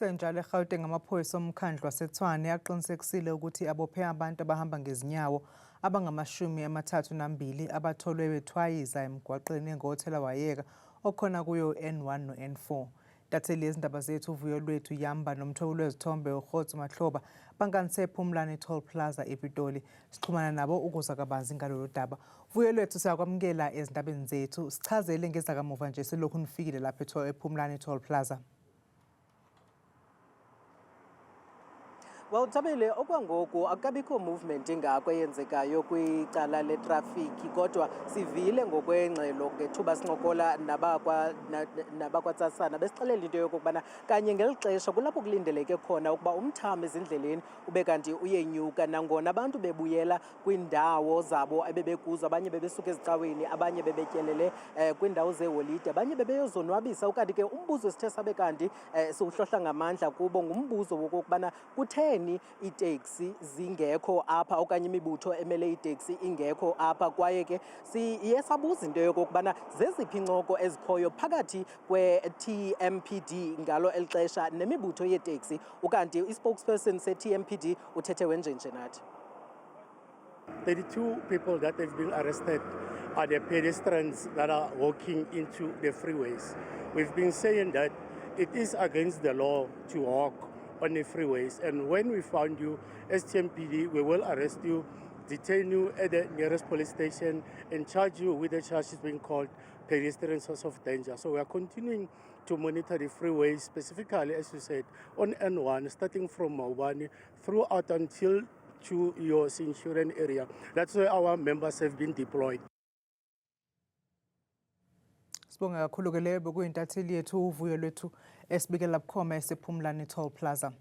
Kusenjalo eGauteng amaphoyisa omkhandlu waseTshwane aqinisekisile ukuthi abophe abantu abahamba ngezinyawo abangama-32 abatholwe bethwayiza emgwaqeni engothelawayeka okhona kuyo N1 no-N4. Intatheli yezindaba zethu uvuyo lwethu Yamba nomthwebo wezithombe uRhodes Mahloba banganise ePhumlani Toll Plaza ePitoli. Sixhumana nabo ukuza kabanzi ngalolu daba. Uvuyo lwethu siyakwamukela ezindabeni zethu. Sichazele ngezakamuva nje selokhu nifikile lapha ePhumlani Toll Plaza. Well, Tabile, okwangoku akabikho movement ingako eyenzekayo kwicala letrafiki kodwa sivile ngokwengxelo ngethuba sincokola nabakwaTsasana besixelela into yokubana kanye ngeli xesha kulapho kulindeleke khona ukuba umthamo ezindleleni ube kanti uyenyuka nangona abantu bebuyela kwindawo zabo ebebekuzo, abanye bebesuka ezicaweni, abanye bebetyelele kwindawo zeholide, abanye bebeyozonwabisa. Ukanti ke umbuzo esithe sabe kanti siwuhlohla ngamandla kubo ngumbuzo wokubana kutheni iteksi zingekho apha okanye imibutho emele iteksi ingekho apha, kwaye ke siye sabuza into yokubana zeziphi incoko ezikhoyo phakathi kwe-TMPD ngalo elixesha nemibutho yeteksi. Ukanti i-spokesperson se-TMPD uthethe wenjenje nathi. 32 people that have been arrested are the pedestrians that are walking into the freeways. We've been saying that it is against the law to walk on the freeways, and when we found you as TMPD, we will arrest you, detain you at the nearest police station and charge you with the charges being called pedestrian source of danger. So we are continuing to monitor the freeways, specifically, as you said, on N1, starting from Mawubani throughout until to your Centurion area. That's where our members have been deployed. Sibonga kakhulu ke leyo bekuyintatheli yethu uvuyo lwethu esibikela bukhoma esePhumlani Toll Plaza.